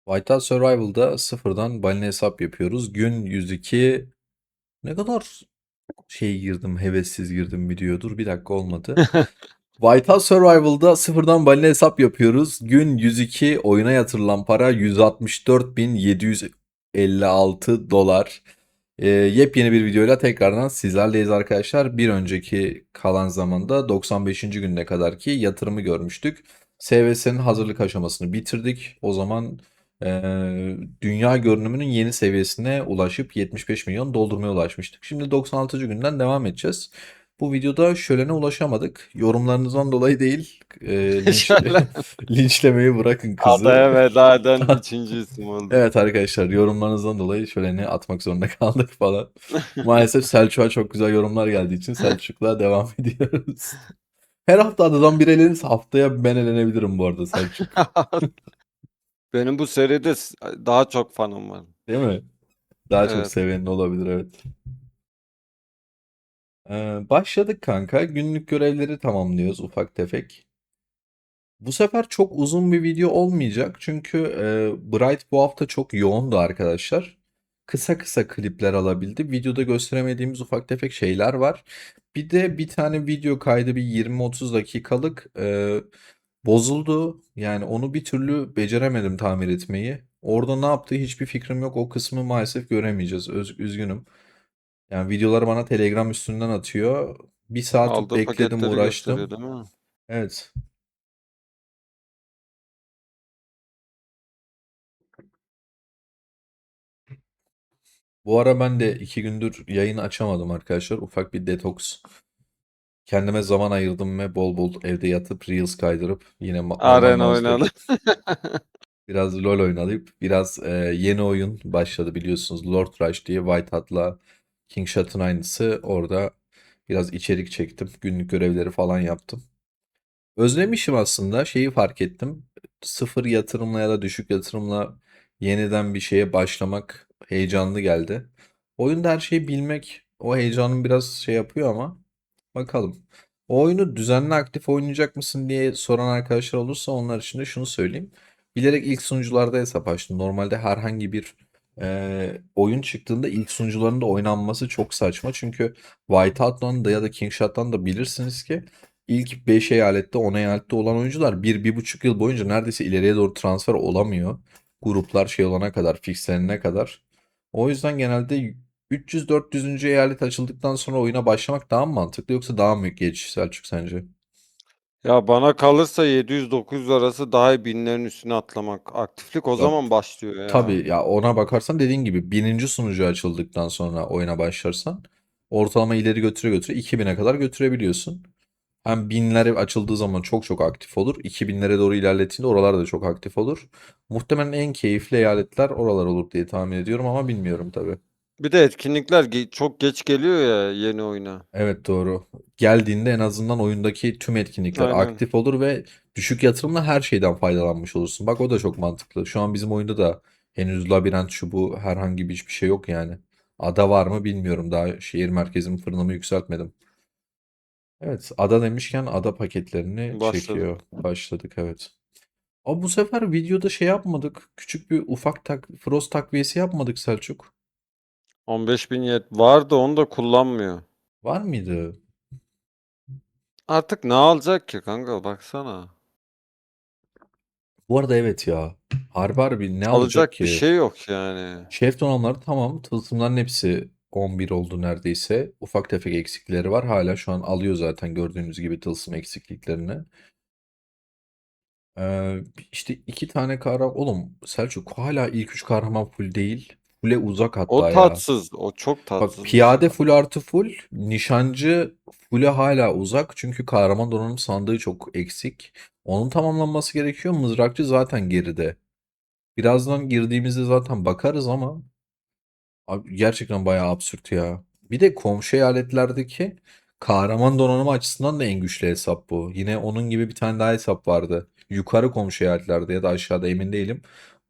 Whiteout Survival'da sıfırdan balina hesap yapıyoruz. Gün 102 ne kadar girdim, hevessiz girdim videoya. Dur bir dakika olmadı. Whiteout Survival'da sıfırdan balina hesap yapıyoruz. Gün 102 oyuna yatırılan para 164.756 dolar. Yepyeni bir videoyla tekrardan sizlerleyiz arkadaşlar. Bir önceki kalan zamanda 95. gününe kadar ki yatırımı görmüştük. SVS'nin hazırlık aşamasını bitirdik. O zaman dünya görünümünün yeni seviyesine ulaşıp 75 milyon doldurmaya ulaşmıştık. Şimdi 96. günden devam edeceğiz. Bu videoda şölene ulaşamadık. Yorumlarınızdan dolayı değil. Şöyle Linçlemeyi bırakın kızı. adaya veda eden 3. isim oldu. Evet arkadaşlar, yorumlarınızdan dolayı şöleni atmak zorunda kaldık falan. Maalesef Selçuk'a çok güzel yorumlar geldiği için Selçuk'la devam ediyoruz. Her hafta adadan bir eleniz, haftaya ben elenebilirim bu arada Selçuk. Benim bu seride daha çok fanım var. Değil mi? Daha çok Evet. sevenin olabilir, evet. Başladık kanka. Günlük görevleri tamamlıyoruz ufak tefek. Bu sefer çok uzun bir video olmayacak çünkü Bright bu hafta çok yoğundu arkadaşlar. Kısa kısa klipler alabildi. Videoda gösteremediğimiz ufak tefek şeyler var. Bir de bir tane video kaydı, bir 20-30 dakikalık bozuldu. Yani onu bir türlü beceremedim tamir etmeyi. Orada ne yaptığı hiçbir fikrim yok. O kısmı maalesef göremeyeceğiz. Üzgünüm. Yani videoları bana Telegram üstünden atıyor. Bir saat Aldığı bekledim, paketleri gösteriyor uğraştım. değil mi? Evet. Bu ara ben de 2 gündür yayın açamadım arkadaşlar. Ufak bir detoks. Kendime zaman ayırdım ve bol bol evde yatıp Reels kaydırıp yine normal Arena mouse'da oynadı. biraz LoL oynayıp biraz yeni oyun başladı biliyorsunuz. Lord Rush diye White Hat'la King Shot'un aynısı. Orada biraz içerik çektim. Günlük görevleri falan yaptım. Özlemişim aslında. Şeyi fark ettim. Sıfır yatırımla ya da düşük yatırımla yeniden bir şeye başlamak heyecanlı geldi. Oyunda her şeyi bilmek o heyecanın biraz şey yapıyor ama bakalım. O oyunu düzenli aktif oynayacak mısın diye soran arkadaşlar olursa onlar için de şunu söyleyeyim. Bilerek ilk sunucularda hesap açtım. Normalde herhangi bir oyun çıktığında ilk sunucularında oynanması çok saçma. Çünkü Whiteout'tan da ya da Kingshot'tan da bilirsiniz ki İlk 5 eyalette 10 eyalette olan oyuncular 1-1,5 yıl boyunca neredeyse ileriye doğru transfer olamıyor. Gruplar şey olana kadar, fixlenene kadar. O yüzden genelde 300-400. eyalet açıldıktan sonra oyuna başlamak daha mı mantıklı yoksa daha mı geç Selçuk sence? Ya bana kalırsa 700-900 arası daha iyi binlerin üstüne atlamak. Aktiflik o Ya zaman başlıyor ya. tabii ya, ona bakarsan dediğin gibi bininci sunucu açıldıktan sonra oyuna başlarsan ortalama ileri götüre götüre 2000'e kadar götürebiliyorsun. Hem binlere açıldığı zaman çok çok aktif olur. 2000'lere doğru ilerlettiğinde oralar da çok aktif olur. Muhtemelen en keyifli eyaletler oralar olur diye tahmin ediyorum ama bilmiyorum tabii. Bir de etkinlikler çok geç geliyor ya yeni oyuna. Evet, doğru. Geldiğinde en azından oyundaki tüm etkinlikler Aynen. aktif olur ve düşük yatırımla her şeyden faydalanmış olursun. Bak o da çok mantıklı. Şu an bizim oyunda da henüz labirent şu bu herhangi bir hiçbir şey yok yani. Ada var mı bilmiyorum. Daha şehir merkezimi fırınımı yükseltmedim. Evet, ada demişken ada paketlerini Başladık. çekiyor. Başladık, evet. Ama bu sefer videoda şey yapmadık. Küçük bir ufak Frost takviyesi yapmadık Selçuk. 15.000 yet vardı, onu da kullanmıyor. Var mıydı? Artık ne alacak ki kanka baksana. Bu arada evet ya. Harbi ne alacak Alacak bir ki? şey yok yani. Şef donanımları tamam. Tılsımların hepsi 11 oldu neredeyse. Ufak tefek eksikleri var. Hala şu an alıyor zaten gördüğünüz gibi tılsım eksikliklerini. İşte 2 tane kahraman. Oğlum Selçuk hala ilk 3 kahraman full değil. Full'e uzak O hatta ya. tatsız, o çok Bak, tatsız bir şey. piyade full artı full. Nişancı full'e hala uzak. Çünkü kahraman donanım sandığı çok eksik. Onun tamamlanması gerekiyor. Mızrakçı zaten geride. Birazdan girdiğimizde zaten bakarız ama abi gerçekten bayağı absürt ya. Bir de komşu eyaletlerdeki kahraman donanımı açısından da en güçlü hesap bu. Yine onun gibi bir tane daha hesap vardı. Yukarı komşu eyaletlerde ya da aşağıda emin değilim.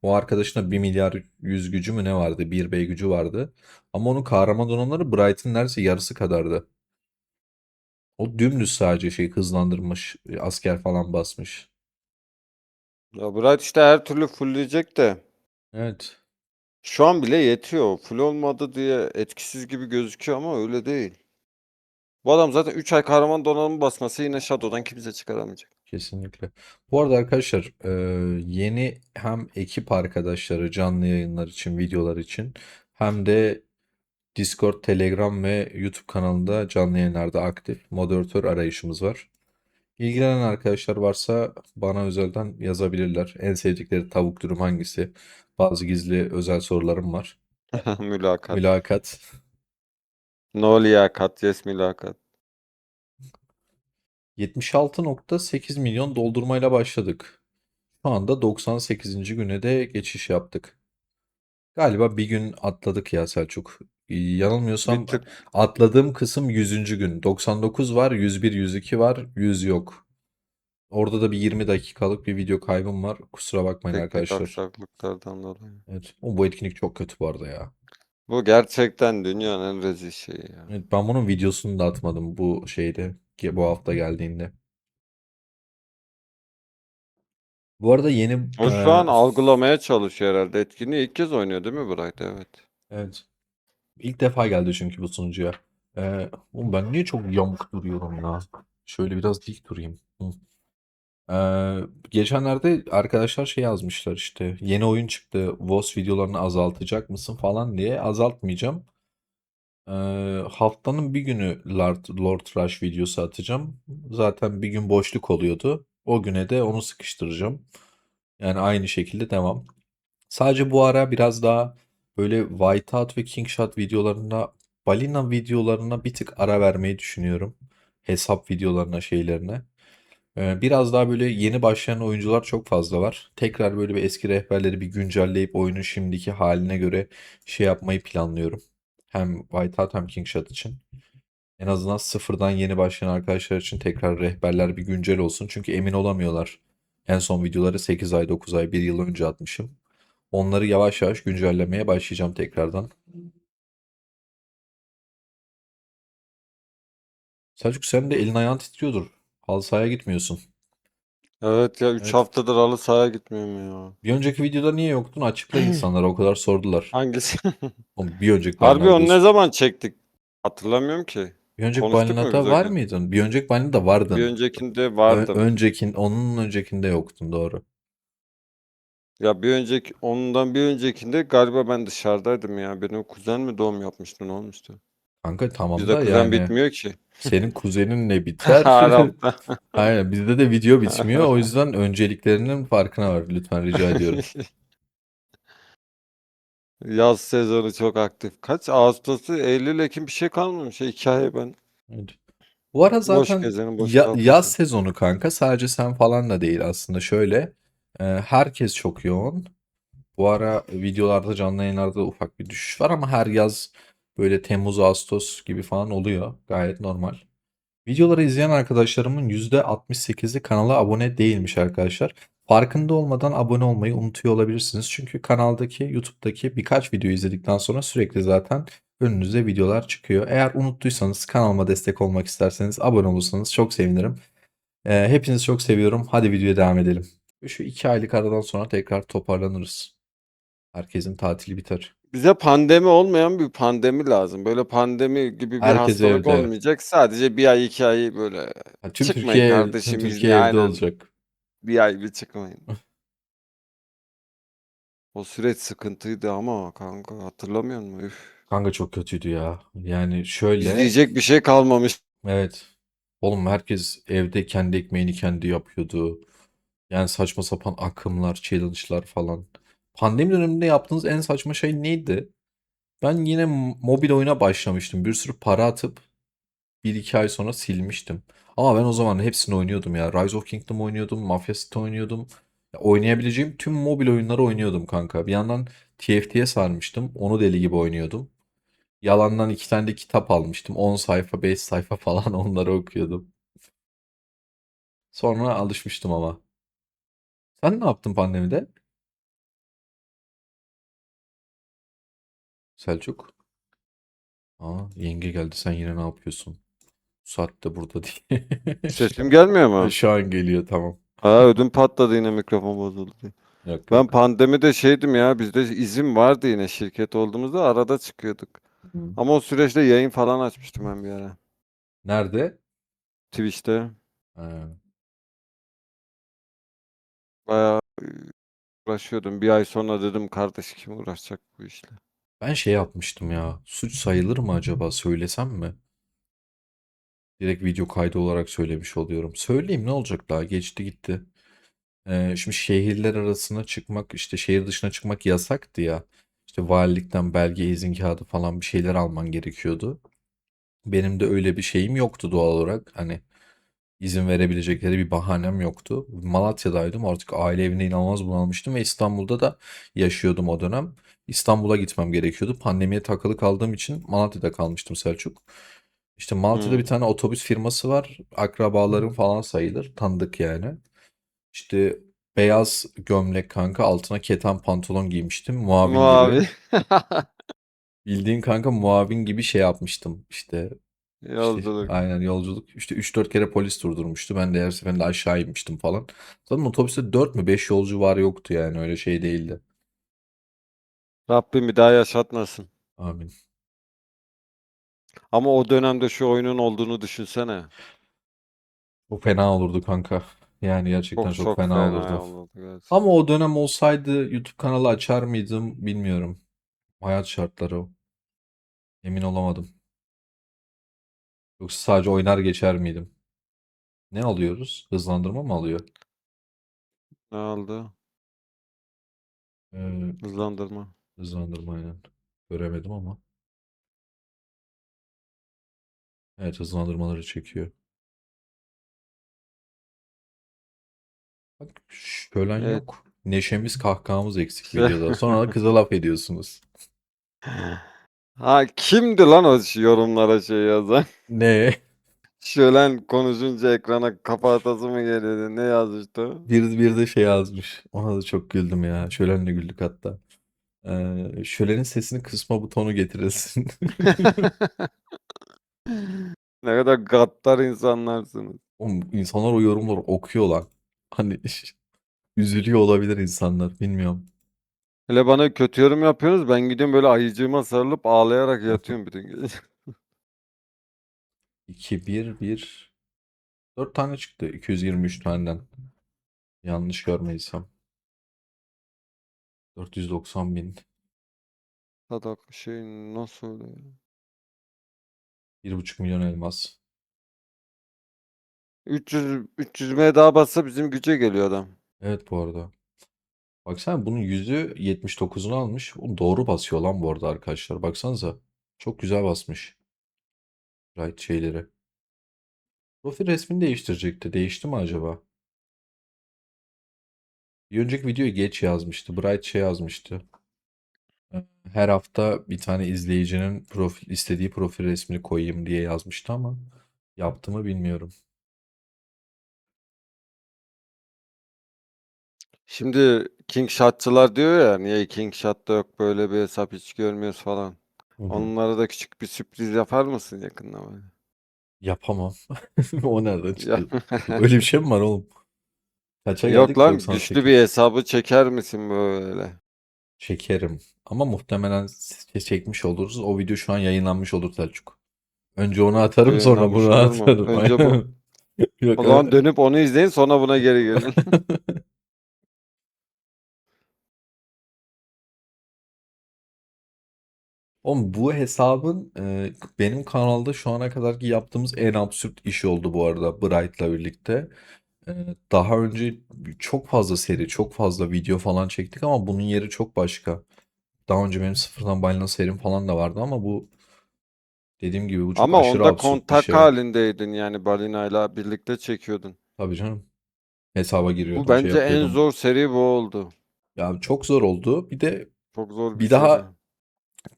O arkadaşın da 1 milyar 100 gücü mü ne vardı? 1 B gücü vardı. Ama onun kahraman donanımları Bright'ın neredeyse yarısı kadardı. O dümdüz sadece şey hızlandırmış, asker falan basmış. Ya Bright işte her türlü fullleyecek de. Evet. Şu an bile yetiyor. Full olmadı diye etkisiz gibi gözüküyor ama öyle değil. Bu adam zaten 3 ay kahraman donanımı basması yine Shadow'dan kimse çıkaramayacak. Kesinlikle. Bu arada arkadaşlar yeni hem ekip arkadaşları canlı yayınlar için, videolar için hem de Discord, Telegram ve YouTube kanalında canlı yayınlarda aktif moderatör arayışımız var. İlgilenen arkadaşlar varsa bana özelden yazabilirler. En sevdikleri tavuk dürüm hangisi? Bazı gizli özel sorularım var. Mülakat. Mülakat. No liyakat, yes mülakat. 76,8 milyon doldurmayla başladık. Şu anda 98. güne de geçiş yaptık. Galiba bir gün atladık ya Selçuk. Bir Yanılmıyorsam tık atladığım kısım 100. gün. 99 var, 101, 102 var, 100 yok. Orada da bir 20 dakikalık bir video kaybım var. Kusura bakmayın teknik arkadaşlar. aksaklıklardan dolayı. Evet. Bu etkinlik çok kötü bu arada ya. Bu gerçekten dünyanın en rezil şeyi ya. Evet, ben bunun videosunu da atmadım bu şeyde bu hafta geldiğinde. Bu arada yeni O şu an algılamaya çalışıyor herhalde. Etkinliği ilk kez oynuyor değil mi Bright? Evet. evet, ilk defa geldi çünkü bu sunucuya. Oğlum ben niye çok yamuk duruyorum ya? Şöyle biraz dik durayım. Hı. Geçenlerde arkadaşlar şey yazmışlar işte yeni oyun çıktı. WoS videolarını azaltacak mısın falan diye. Azaltmayacağım. Haftanın bir günü Lord Rush videosu atacağım. Zaten bir gün boşluk oluyordu. O güne de onu sıkıştıracağım. Yani aynı şekilde devam. Sadece bu ara biraz daha böyle Whiteout ve Kingshot videolarına, balina videolarına bir tık ara vermeyi düşünüyorum. Hesap videolarına, şeylerine. Biraz daha böyle yeni başlayan oyuncular çok fazla var. Tekrar böyle bir eski rehberleri bir güncelleyip oyunun şimdiki haline göre şey yapmayı planlıyorum. Hem Whiteout hem Kingshot için. En azından sıfırdan yeni başlayan arkadaşlar için tekrar rehberler bir güncel olsun. Çünkü emin olamıyorlar. En son videoları 8 ay, 9 ay, bir yıl önce atmışım. Onları yavaş yavaş güncellemeye başlayacağım tekrardan. Selçuk sen de elin ayağın titriyordur. Halı sahaya gitmiyorsun. Evet ya 3 Evet. haftadır halı sahaya gitmiyorum Bir önceki videoda niye yoktun? Açıkla ya. insanlara o kadar sordular. Hangisi? Oğlum bir önceki Harbi balinada onu ne zaman çektik? Hatırlamıyorum ki. bir önceki Konuştuk mu biz balinada o var gün? mıydın? Bir önceki balinada Bir vardın. öncekinde vardım. Onun öncekinde yoktun doğru. Ya bir önceki ondan bir öncekinde galiba ben dışarıdaydım ya. Benim kuzen mi doğum yapmıştı ne olmuştu? Kanka tamam Bizde da kuzen yani bitmiyor ki. senin kuzeninle biter. Her hafta. Aynen bizde de video bitmiyor. O yüzden önceliklerinin farkına var. Lütfen rica ediyorum. Yaz sezonu çok aktif. Kaç? Ağustos'u, Eylül, Ekim bir şey kalmamış. Hikaye ben Evet. Bu ara boş zaten gezenin boş yaz kalfası. sezonu kanka. Sadece sen falan da değil aslında. Şöyle herkes çok yoğun. Bu ara videolarda canlı yayınlarda ufak bir düşüş var ama her yaz böyle Temmuz, Ağustos gibi falan oluyor. Gayet normal. Videoları izleyen arkadaşlarımın %68'i kanala abone değilmiş arkadaşlar. Farkında olmadan abone olmayı unutuyor olabilirsiniz. Çünkü kanaldaki, YouTube'daki birkaç video izledikten sonra sürekli zaten önünüze videolar çıkıyor. Eğer unuttuysanız kanalıma destek olmak isterseniz abone olursanız çok sevinirim. Hepinizi çok seviyorum. Hadi videoya devam edelim. Şu 2 aylık aradan sonra tekrar toparlanırız. Herkesin tatili biter. Bize pandemi olmayan bir pandemi lazım. Böyle pandemi gibi bir Herkes hastalık evde. olmayacak. Sadece bir ay 2 ay böyle Ha, tüm çıkmayın Türkiye tüm kardeşim Türkiye izne evde aynen. olacak. Bir ay bir çıkmayın. O süreç sıkıntıydı ama kanka hatırlamıyor musun? Üf. Kanka çok kötüydü ya. Yani şöyle, İzleyecek bir şey kalmamış. evet. Oğlum herkes evde kendi ekmeğini kendi yapıyordu. Yani saçma sapan akımlar, challenge'lar falan. Pandemi döneminde yaptığınız en saçma şey neydi? Ben yine mobil oyuna başlamıştım. Bir sürü para atıp bir iki ay sonra silmiştim. Ama ben o zaman hepsini oynuyordum ya. Rise of Kingdom oynuyordum, Mafia City oynuyordum. Ya oynayabileceğim tüm mobil oyunları oynuyordum kanka. Bir yandan TFT'ye sarmıştım. Onu deli gibi oynuyordum. Yalandan 2 tane de kitap almıştım. 10 sayfa, 5 sayfa falan onları okuyordum. Sonra alışmıştım ama. Sen ne yaptın pandemide? Selçuk? Aa, yenge geldi. Sen yine ne yapıyorsun? Bu saatte burada değil. Sesim gelmiyor mu? Şu an geliyor tamam. Ha ödüm patladı yine mikrofon bozuldu diye. Yok Ben yok. pandemide şeydim ya, bizde izin vardı yine şirket olduğumuzda arada çıkıyorduk. Hı. Ama o süreçte yayın falan açmıştım ben bir ara. Nerede? Twitch'te. Ha. Bayağı uğraşıyordum. Bir ay sonra dedim kardeş kim uğraşacak bu işle. Ben şey yapmıştım ya. Suç sayılır mı acaba? Söylesem mi? Direkt video kaydı olarak söylemiş oluyorum. Söyleyeyim ne olacak daha? Geçti gitti. Şimdi şehirler arasına çıkmak, işte şehir dışına çıkmak yasaktı ya. İşte valilikten belge, izin kağıdı falan bir şeyler alman gerekiyordu. Benim de öyle bir şeyim yoktu doğal olarak. Hani izin verebilecekleri bir bahanem yoktu. Malatya'daydım. Artık aile evine inanılmaz bunalmıştım ve İstanbul'da da yaşıyordum o dönem. İstanbul'a gitmem gerekiyordu. Pandemiye takılı kaldığım için Malatya'da kalmıştım Selçuk. İşte Malatya'da bir Hı. tane otobüs firması var. Akrabalarım falan sayılır. Tanıdık yani. İşte beyaz gömlek kanka altına keten pantolon giymiştim. Muavin gibi. Mavi. Bildiğin kanka muavin gibi şey yapmıştım. İşte Yolculuk. aynen yolculuk. İşte 3-4 kere polis durdurmuştu. Ben de her seferinde aşağı inmiştim falan. Zaten otobüste 4 mü 5 yolcu var yoktu yani öyle şey değildi. Rabbim bir daha yaşatmasın. Amin. Ama o dönemde şu oyunun olduğunu düşünsene. Çok fena olurdu kanka. Yani gerçekten Çok çok çok fena fena olurdu. olurdu Ama gerçekten. o dönem olsaydı YouTube kanalı açar mıydım bilmiyorum. Hayat şartları o. Emin olamadım. Yoksa sadece oynar geçer miydim? Ne alıyoruz? Hızlandırma mı alıyor? Ne oldu? Ee, Hızlandırma. hızlandırma aynen. Göremedim ama. Evet hızlandırmaları çekiyor. Bak şölen Evet. yok. Neşemiz kahkahamız eksik Şey... videoda. Sonra da kıza laf ediyorsunuz. Ha kimdi lan o yorumlara şey yazan? Ne? Şölen konuşunca ekrana kafa atası mı geliyordu? Ne yazmıştı o? Bir de şey yazmış. Ona da çok güldüm ya. Şölenle güldük hatta. Şölenin sesini kısma butonu getiresin. Ne kadar gaddar insanlarsınız. Oğlum, insanlar o yorumları okuyor lan. Hani üzülüyor olabilir insanlar. Bilmiyorum. Hele bana kötü yorum yapıyorsunuz. Ben gidiyorum böyle ayıcığıma sarılıp ağlayarak yatıyorum bütün gece. 2, 1, 1. 4 tane çıktı. 223 taneden. Yanlış görmediysem. 490 bin. Sadak şey nasıl oluyor? 1,5 milyon elmas. 300 M daha bassa bizim güce geliyor adam. Evet bu arada. Baksana bunun yüzü 79'unu almış. O doğru basıyor lan bu arada arkadaşlar. Baksanıza. Çok güzel basmış. Right şeyleri. Profil resmini değiştirecekti. Değişti mi acaba? Bir önceki videoyu geç yazmıştı. Bright şey yazmıştı. Her hafta bir tane izleyicinin istediği profil resmini koyayım diye yazmıştı ama yaptı mı bilmiyorum. Şimdi King Shot'çılar diyor ya niye King Shot'ta yok böyle bir hesap hiç görmüyoruz falan. Hı hı. Onlara da küçük bir sürpriz yapar mısın yakında böyle? Yapamam. O nereden Ya, çıktı? Öyle bir şey mi var oğlum? Kaça yok geldik? lan güçlü bir 98. hesabı çeker misin böyle? Çekerim. Ama muhtemelen çekmiş oluruz. O video şu an yayınlanmış olur Selçuk. Önce onu O atarım sonra yayınlanmış bunu olur mu? atarım. Önce bu. Aynen. Yok O zaman dönüp onu izleyin sonra buna geri gelin. Oğlum bu hesabın benim kanalda şu ana kadarki yaptığımız en absürt iş oldu bu arada Bright'la birlikte. Daha önce çok fazla seri, çok fazla video falan çektik ama bunun yeri çok başka. Daha önce benim sıfırdan balina serim falan da vardı ama bu dediğim gibi bu çok Ama aşırı onda absürt bir kontak şey. halindeydin yani balinayla birlikte çekiyordun. Tabii canım. Hesaba Bu giriyordum, şey bence en yapıyordum. zor seri bu oldu. Ya çok zor oldu. Bir de Çok zor bir bir seri. daha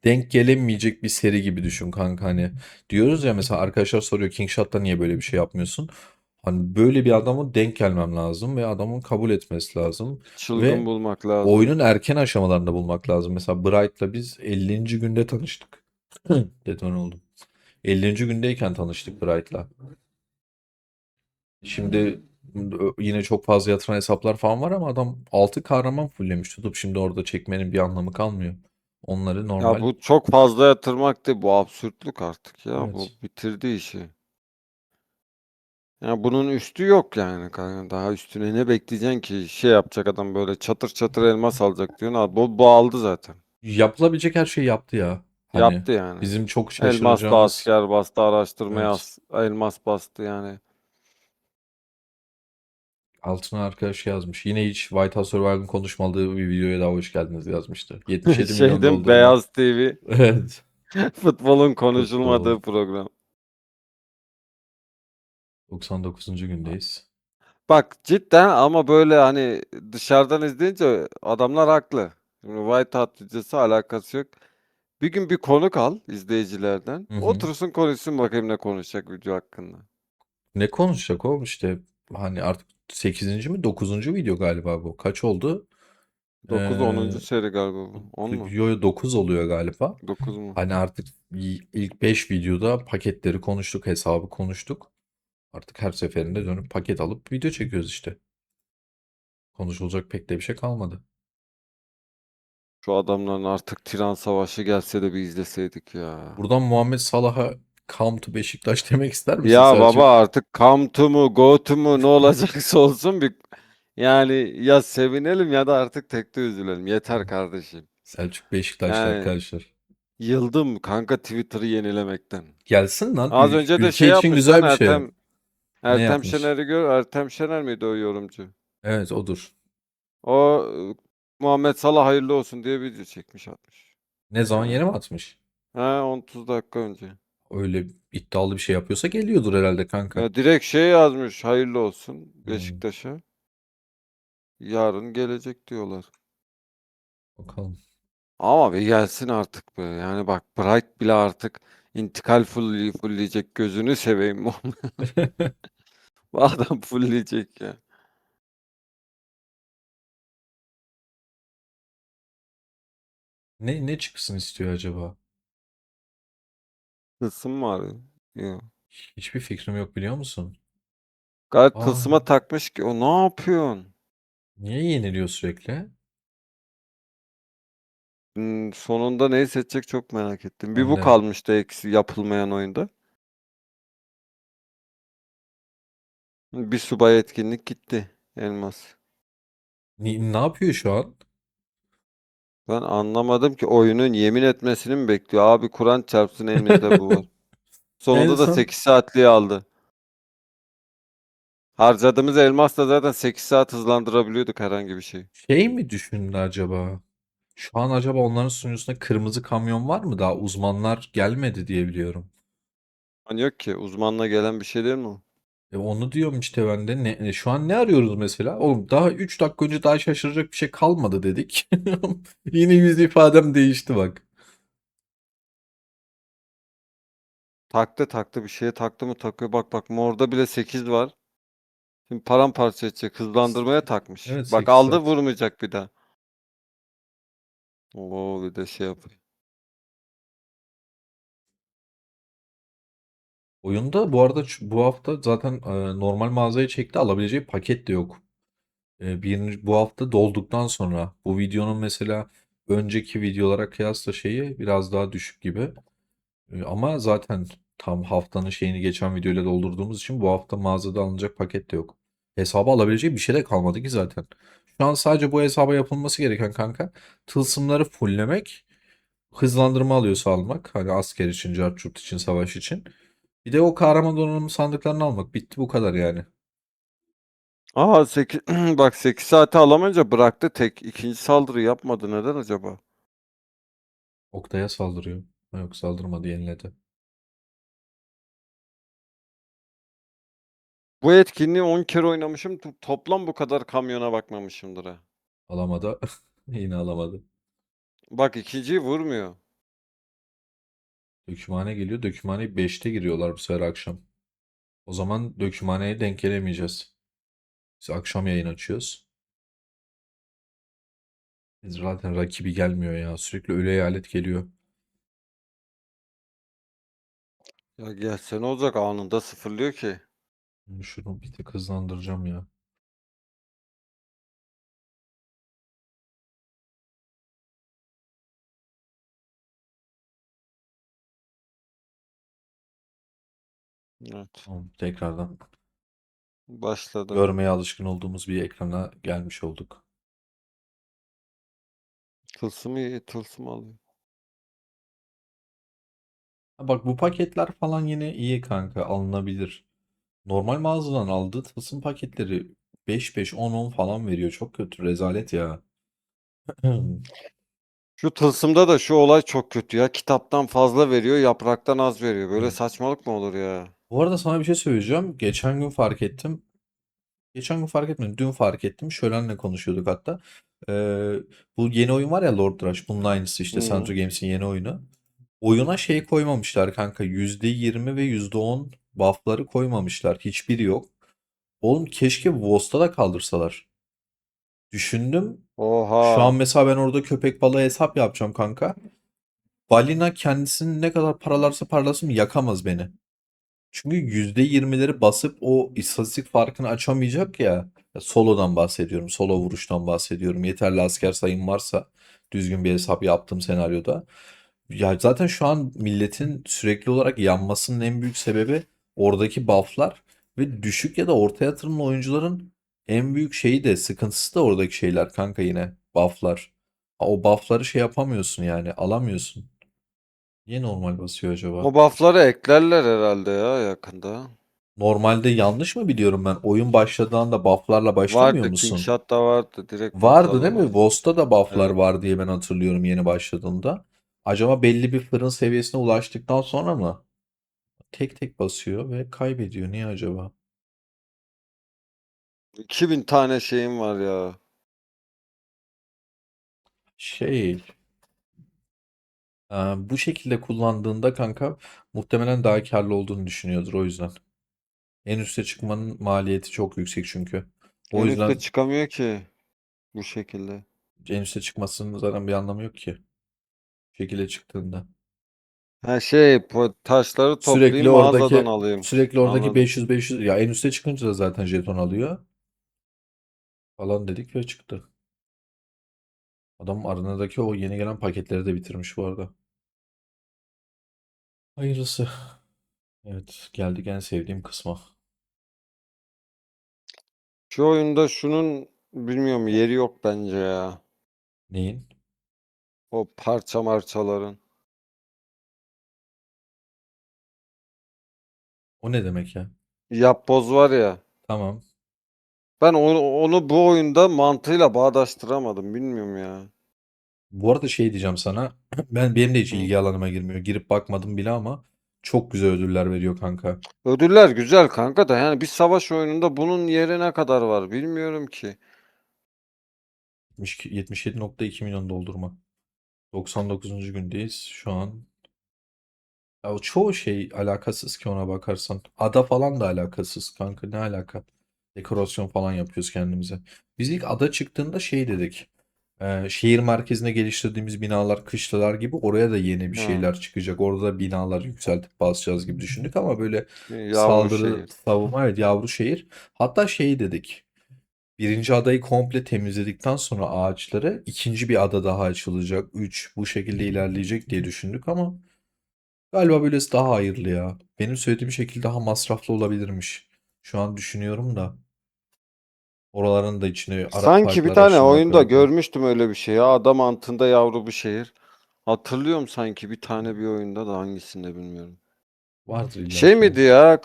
denk gelemeyecek bir seri gibi düşün kanka hani. Diyoruz ya mesela arkadaşlar soruyor King Shot'ta niye böyle bir şey yapmıyorsun? Hani böyle bir adamın denk gelmem lazım ve adamın kabul etmesi lazım. Çılgın Ve bulmak lazım. oyunun erken aşamalarında bulmak lazım. Mesela Bright'la biz 50. günde tanıştık. Detone oldum. 50. gündeyken tanıştık Bright'la. Şimdi Yine çok fazla yatıran hesaplar falan var ama adam 6 kahraman fulllemiş. Tutup şimdi orada çekmenin bir anlamı kalmıyor. Onları Ya normal. bu çok fazla yatırmak değil. Bu absürtlük artık ya. Bu Evet. bitirdi işi. Ya bunun üstü yok yani kanka. Daha üstüne ne bekleyeceksin ki? Şey yapacak adam böyle çatır çatır elmas alacak diyorsun. Abi bu aldı zaten. Yapılabilecek her şeyi yaptı ya. Hani Yaptı yani. bizim çok Elmas da şaşıracağımız. asker bastı, araştırmaya Evet. elmas bastı yani. Altına arkadaş şey yazmış. Yine hiç White House Survivor'ın konuşmadığı bir videoya daha hoş geldiniz yazmıştı. 77 milyon Şeyden doldurma. Beyaz TV Evet. futbolun Futbol. konuşulmadığı program. 99. gündeyiz. Bak cidden ama böyle hani dışarıdan izleyince adamlar haklı. Şimdi White Hat videosu alakası yok. Bir gün bir konuk al izleyicilerden. Hı hı. Otursun konuşsun bakayım ne konuşacak video hakkında. Ne konuşacak oğlum işte hani artık 8. mi 9. video galiba bu. Kaç oldu? 9 onuncu Ee, seri galiba bu. 10 mu? yo 9 oluyor galiba. 9 mu? Hani artık ilk 5 videoda paketleri konuştuk, hesabı konuştuk. Artık her seferinde dönüp paket alıp video çekiyoruz işte. Konuşulacak pek de bir şey kalmadı. Şu adamların artık Tiran Savaşı gelse de bir izleseydik ya. Buradan Muhammed Salah'a come to Beşiktaş demek ister misin Ya Selçuk? baba artık come to mu go to mu ne olacaksa olsun bir yani ya sevinelim ya da artık tekte üzülelim. Yeter kardeşim. Selçuk Beşiktaşlı Yani arkadaşlar. yıldım kanka Twitter'ı yenilemekten. Gelsin lan. Az önce de Ülke şey için yapmış lan güzel bir şey. Ne Ertem yapmış? Şener'i gör. Ertem Şener miydi o yorumcu? Evet odur. O Muhammed Salah hayırlı olsun diye video çekmiş atmış. Ne zaman Yani yere mi atmış? ha 30 dakika önce. Öyle iddialı bir şey yapıyorsa geliyordur herhalde kanka. Ya direkt şey yazmış hayırlı olsun Hmm, Beşiktaş'a. Yarın gelecek diyorlar. bakalım. Ama bir gelsin artık be. Yani bak Bright bile artık intikal fullleyecek gözünü seveyim. Bu adam fullleyecek ya. Ne çıksın istiyor acaba? Tılsım mı arıyor? Yok. Hiçbir fikrim yok biliyor musun? Gayet Aa, tılsıma takmış ki o ne yapıyorsun? niye yeniliyor sürekli? Sonunda neyi seçecek çok merak ettim. Bir Ben bu de. kalmıştı eksi yapılmayan oyunda. Bir subay etkinlik gitti. Elmas. Ne yapıyor şu an? Ben anlamadım ki oyunun yemin etmesini mi bekliyor? Abi Kur'an çarpsın emrinde bu var. En Sonunda da son 8 saatliği aldı. Harcadığımız elmasla zaten 8 saat hızlandırabiliyorduk herhangi bir şey. şey mi düşündü acaba? Şu an acaba onların sunucusunda kırmızı kamyon var mı? Daha uzmanlar gelmedi diye biliyorum. Hani yok ki uzmanla gelen bir şey değil mi o? Onu diyorum işte ben de. Şu an ne arıyoruz mesela? Oğlum daha 3 dakika önce daha şaşıracak bir şey kalmadı dedik. Yine yüz ifadem değişti bak. Taktı bir şeye taktı mı takıyor. Bak morda bile 8 var. Şimdi paramparça edecek. Hızlandırmaya takmış. Evet Bak 8 aldı saat. vurmayacak bir daha. Oo bir de şey yapıyor. Oyunda bu arada bu hafta zaten normal mağazaya çekti alabileceği paket de yok. Bu hafta dolduktan sonra bu videonun mesela önceki videolara kıyasla şeyi biraz daha düşük gibi. Ama zaten tam haftanın şeyini geçen videoyla doldurduğumuz için bu hafta mağazada alınacak paket de yok. Hesaba alabileceği bir şey de kalmadı ki zaten. Şu an sadece bu hesaba yapılması gereken kanka tılsımları fulllemek, hızlandırma alıyorsa almak. Hani asker için, carçurt için, savaş için. Bir de o kahraman donanımı sandıklarını almak. Bitti bu kadar yani. Aa 8 bak 8 saate alamayınca bıraktı tek. İkinci saldırı yapmadı. Neden acaba? Oktay'a saldırıyor. Ha, yok saldırmadı yeniledi. Bu etkinliği 10 kere oynamışım. Toplam bu kadar kamyona bakmamışımdır ha. Alamadı. Yine alamadı. Bak ikinciyi vurmuyor. Dökümhane geliyor. Dökümhaneye 5'te giriyorlar bu sefer akşam. O zaman dökümhaneye denk gelemeyeceğiz. Biz akşam yayın açıyoruz. Biz zaten rakibi gelmiyor ya. Sürekli ölü eyalet geliyor. Ya gelse ne olacak anında sıfırlıyor ki. Şunu bir tık hızlandıracağım ya. Evet. Tamam, tekrardan Başladı. görmeye alışkın olduğumuz bir ekrana gelmiş olduk. Tılsımı iyi. Tılsım alıyor. Ha bak, bu paketler falan yine iyi kanka, alınabilir. Normal mağazadan aldığı tılsım paketleri 5-5, 10-10 falan veriyor. Çok kötü, rezalet ya. Şu tılsımda da şu olay çok kötü ya. Kitaptan fazla veriyor, yapraktan az veriyor. Böyle Evet. saçmalık mı olur ya? Bu arada sana bir şey söyleyeceğim. Geçen gün fark ettim. Geçen gün fark etmedim. Dün fark ettim. Şölenle konuşuyorduk hatta. Ee, Bu yeni oyun var ya, Lord Rush. Bunun aynısı işte. Hı. Central Games'in yeni oyunu. Oyuna şey koymamışlar kanka. %20 ve %10 buff'ları koymamışlar. Hiçbiri yok. Oğlum keşke WoS'ta da kaldırsalar. Düşündüm. Şu an Oha. mesela ben orada köpek balığı hesap yapacağım kanka. Balina kendisini ne kadar paralarsa parlasın yakamaz beni. Çünkü %20'leri basıp o istatistik farkını açamayacak ya. Ya solodan bahsediyorum. Solo vuruştan bahsediyorum. Yeterli asker sayım varsa düzgün bir hesap yaptığım senaryoda. Ya zaten şu an milletin sürekli olarak yanmasının en büyük sebebi oradaki buff'lar ve düşük ya da orta yatırımlı oyuncuların en büyük şeyi de, sıkıntısı da oradaki şeyler kanka, yine buff'lar. O buff'ları şey yapamıyorsun, yani alamıyorsun. Niye normal basıyor acaba? O buff'ları eklerler herhalde ya yakında. Normalde yanlış mı biliyorum ben? Oyun başladığında buff'larla başlamıyor Vardı. musun? Kingshot'ta vardı. Direkt Vardı değil buff'larla mi? başladı. WoS'ta da buff'lar Evet. var diye ben hatırlıyorum yeni başladığında. Acaba belli bir fırın seviyesine ulaştıktan sonra mı? Tek tek basıyor ve kaybediyor. Niye acaba? 2000 tane şeyim var ya. Şey, bu şekilde kullandığında kanka muhtemelen daha karlı olduğunu düşünüyordur o yüzden. En üste çıkmanın maliyeti çok yüksek çünkü. O En üste yüzden çıkamıyor ki bu şekilde. en üste çıkmasının zaten bir anlamı yok ki. Bu şekilde çıktığında. Her şey taşları Sürekli toplayayım mağazadan oradaki alayım. sürekli oradaki Anladım. 500 ya en üste çıkınca da zaten jeton alıyor falan dedik ve çıktı. Adam arenadaki o yeni gelen paketleri de bitirmiş bu arada. Hayırlısı. Evet, geldik en sevdiğim kısma. Şu oyunda şunun bilmiyorum yeri yok bence ya. Neyin? O parça marçaların. O ne demek ya? Yapboz var ya. Tamam. Ben onu bu oyunda mantığıyla bağdaştıramadım. Bilmiyorum ya. Bu arada şey diyeceğim sana. Benim de hiç Hı. ilgi alanıma girmiyor. Girip bakmadım bile ama çok güzel ödüller veriyor kanka. Ödüller güzel kanka da yani bir savaş oyununda bunun yeri ne kadar var bilmiyorum ki. 77,2 milyon doldurma. 99. gündeyiz. Şu an ya o çoğu şey alakasız ki ona bakarsan. Ada falan da alakasız kanka. Ne alaka? Dekorasyon falan yapıyoruz kendimize. Biz ilk ada çıktığında şey dedik. Şehir merkezine geliştirdiğimiz binalar kışlalar gibi oraya da yeni bir Ha, şeyler çıkacak. Orada da binalar yükseltip basacağız gibi düşündük ama böyle yavru saldırı, şehir. savunma, evet, yavru şehir. Hatta şey dedik. Birinci adayı komple temizledikten sonra ağaçları ikinci bir ada daha açılacak. Üç, bu şekilde ilerleyecek diye düşündük ama galiba böylesi daha hayırlı ya. Benim söylediğim şekilde daha masraflı olabilirmiş. Şu an düşünüyorum da oraların da içine Arap Sanki bir parkları tane açılmak oyunda lazım. görmüştüm öyle bir şey ya. Adam altında yavru bir şehir. Hatırlıyorum sanki bir tane bir oyunda da hangisinde bilmiyorum. Vardır Şey illaki ya. miydi ya?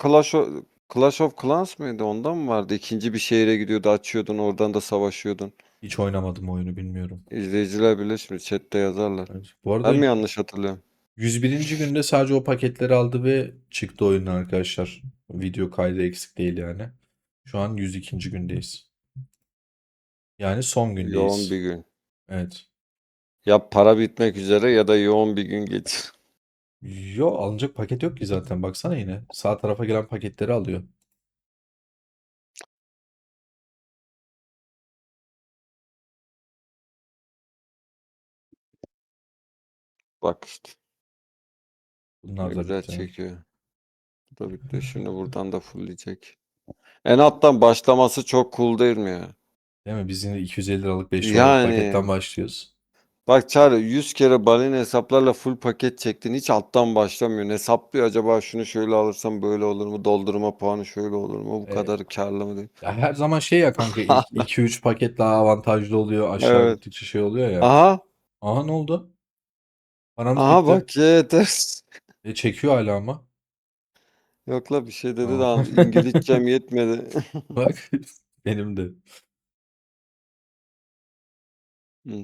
Clash of Clans mıydı? Ondan mı vardı? İkinci bir şehire gidiyordu, açıyordun, oradan da savaşıyordun. Hiç oynamadım oyunu, bilmiyorum. İzleyiciler bilir şimdi chatte yazarlar. Evet. Bu arada Ben mi yanlış hatırlıyorum? 101. günde sadece o paketleri aldı ve çıktı oyundan arkadaşlar. Video kaydı eksik değil yani. Şu an 102. gündeyiz. Yani son Yoğun bir gündeyiz. gün. Evet. Ya para bitmek üzere ya da yoğun bir gün geçir. Yo, alınacak paket yok ki zaten, baksana yine. Sağ tarafa gelen paketleri alıyor. Bak işte. Bunlar Ne da güzel bitti. çekiyor. Bu da bitti. Şimdi buradan da fullleyecek. En alttan başlaması çok cool değil mi ya? Değil mi? Biz yine 250 liralık 5 dolarlık Yani paketten başlıyoruz. bak Çağrı 100 kere balina hesaplarla full paket çektin. Hiç alttan başlamıyorsun. Hesaplıyor acaba şunu şöyle alırsam böyle olur mu? Doldurma puanı şöyle olur mu? Bu E, kadar karlı mı diye. Ya her zaman şey ya kanka, ilk 2-3 paket daha avantajlı oluyor. Aşağı Evet. gittikçe şey oluyor ya. Aha. Aha, ne oldu? Paramız Aha bitti. bak yeter. Çekiyor hala ama. Yok la bir şey dedi de Aa. İngilizcem yetmedi. Bak, benim de.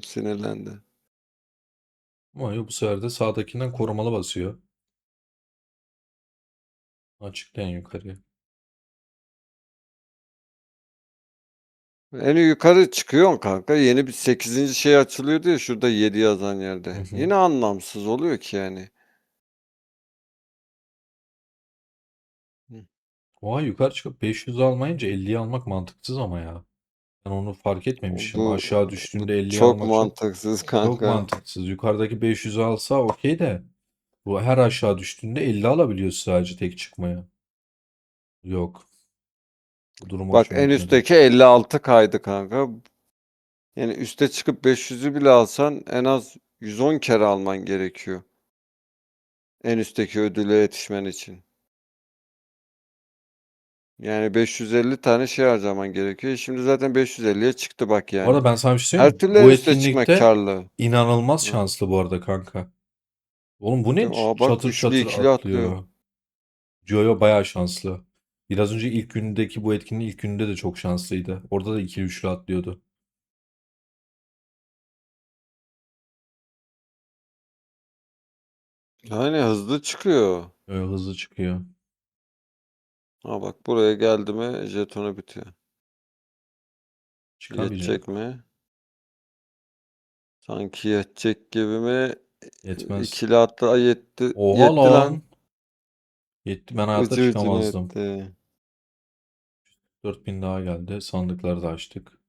Sinirlendi. Ama yok, bu sefer de sağdakinden korumalı basıyor. Açıklayan yukarıya. En yukarı çıkıyorsun kanka. Yeni bir 8. şey açılıyordu ya şurada 7 yazan Hı yerde. hı. Yine anlamsız oluyor ki yani. Hı. Oha, yukarı çıkıp 500 almayınca 50'yi almak mantıksız ama ya. Ben onu fark etmemişim. Bu Aşağı bu düştüğünde 50'yi çok almak mantıksız çok kanka. mantıksız. Yukarıdaki 500'ü alsa okey de, bu her aşağı düştüğünde 50 alabiliyorsun sadece tek çıkmaya. Yok. Bu durum Bak hoşuma en gitmedi. üstteki 56 kaydı kanka. Yani üste çıkıp 500'ü bile alsan en az 110 kere alman gerekiyor. En üstteki ödüle yetişmen için. Yani 550 tane şey harcaman gerekiyor. Şimdi zaten 550'ye çıktı bak Bu arada yani. ben sana bir şey Her söyleyeyim mi? türlü en Bu üste çıkmak etkinlikte kârlı. inanılmaz Hı. şanslı bu arada kanka. Oğlum bu ne? Aa bak Çatır üçlü çatır ikili atlıyor. atlıyor. Jojo bayağı şanslı. Biraz önce ilk günündeki, bu etkinliğin ilk gününde de çok şanslıydı. Orada da ikili üçlü atlıyordu. Yani hızlı çıkıyor. Öyle hızlı çıkıyor. Ha bak buraya geldi mi jetonu bitiyor. Çıkamayacak. Yetecek mi? Sanki yetecek gibi mi? Yetmez. İkili atla yetti. Oha Yetti lan. lan. Yetti, ben hayatta Ucu ucuna çıkamazdım. yetti. 4000 daha geldi. Sandıkları da açtık.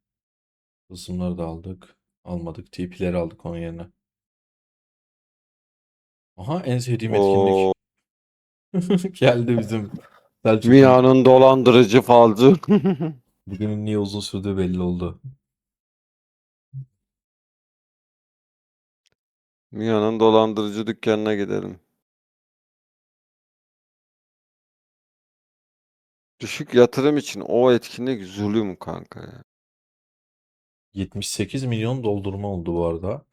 Kısımları da aldık. Almadık. TP'leri aldık onun yerine. Aha, en sevdiğim O etkinlik. Geldi bizim Selçuk'un. Mia'nın dolandırıcı falcı. Bugünün niye uzun sürdüğü belli oldu. Mia'nın dolandırıcı dükkanına gidelim. Düşük yatırım için o etkinlik zulüm kanka ya. 78 milyon doldurma oldu bu arada.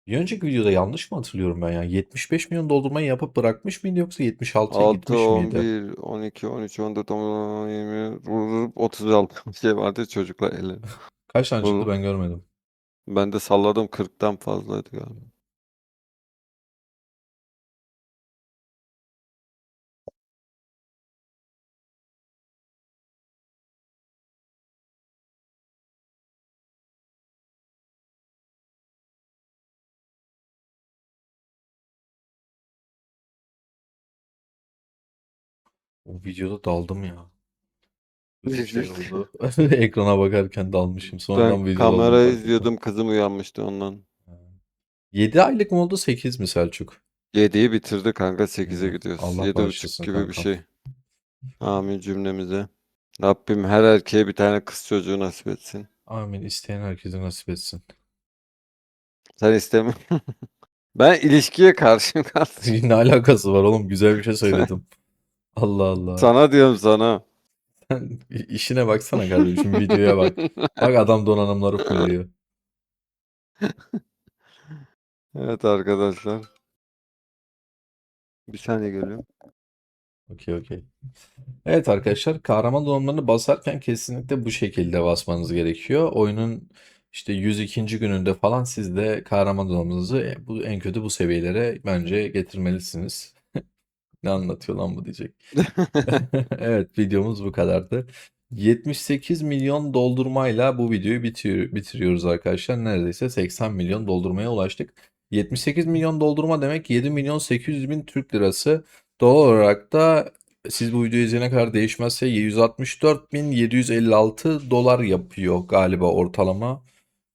Bir önceki videoda yanlış mı hatırlıyorum ben ya? 75 milyon doldurmayı yapıp bırakmış mıydı, yoksa 76'ya 6, gitmiş miydi? 11, 12, 13, 14, 15, 20, 36 bir şey vardı çocuklar eli. Kaç tane çıktı Vurup ben görmedim. ben de salladım 40'tan fazlaydı galiba. O videoda daldım ya. Kötü şey oldu. Ekrana bakarken dalmışım. Ben Sonradan videoladım, kamerayı fark ettim. izliyordum kızım uyanmıştı ondan. 7 aylık mı oldu, 8 mi Selçuk? 7'yi bitirdi kanka 8'e İyi. gidiyoruz. Allah 7,5 bağışlasın gibi bir kankam. şey. Amin cümlemize. Rabbim her erkeğe bir tane kız çocuğu nasip etsin. Amin. İsteyen herkese nasip etsin. Sen isteme. Ben ilişkiye karşıyım kardeşim. Ne alakası var oğlum? Güzel bir şey Sen- söyledim. Allah Allah. Sana diyorum sana. Sen işine baksana kardeşim. Videoya bak. Bak, adam donanımları fulluyor. Evet arkadaşlar. Bir saniye geliyorum. Okey, okey. Evet arkadaşlar, kahraman donanımlarını basarken kesinlikle bu şekilde basmanız gerekiyor. Oyunun işte 102. gününde falan siz de kahraman donanımınızı bu en kötü bu seviyelere bence getirmelisiniz. Ne anlatıyor lan bu diyecek. Evet, videomuz bu kadardı. 78 milyon doldurmayla bu videoyu bitiriyoruz arkadaşlar. Neredeyse 80 milyon doldurmaya ulaştık. 78 milyon doldurma demek 7 milyon 800 bin Türk lirası. Doğal olarak da siz bu videoyu izleyene kadar değişmezse 164.756 dolar yapıyor galiba ortalama.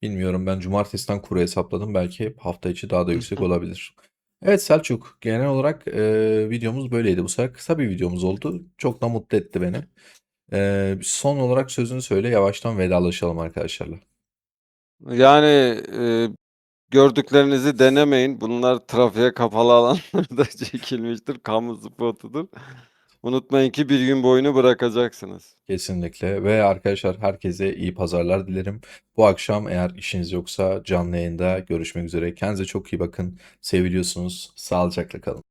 Bilmiyorum, ben cumartesiden kuru hesapladım. Belki hafta içi daha da yüksek olabilir. Evet Selçuk, genel olarak videomuz böyleydi. Bu sefer kısa bir videomuz oldu. Çok da mutlu etti beni. Son olarak sözünü söyle, yavaştan vedalaşalım arkadaşlarla. Yani, gördüklerinizi denemeyin. Bunlar trafiğe kapalı alanlarda çekilmiştir. Kamu spotudur. Unutmayın ki bir gün boyunu bırakacaksınız. Kesinlikle ve arkadaşlar herkese iyi pazarlar dilerim. Bu akşam eğer işiniz yoksa canlı yayında görüşmek üzere. Kendinize çok iyi bakın. Seviliyorsunuz. Sağlıcakla kalın.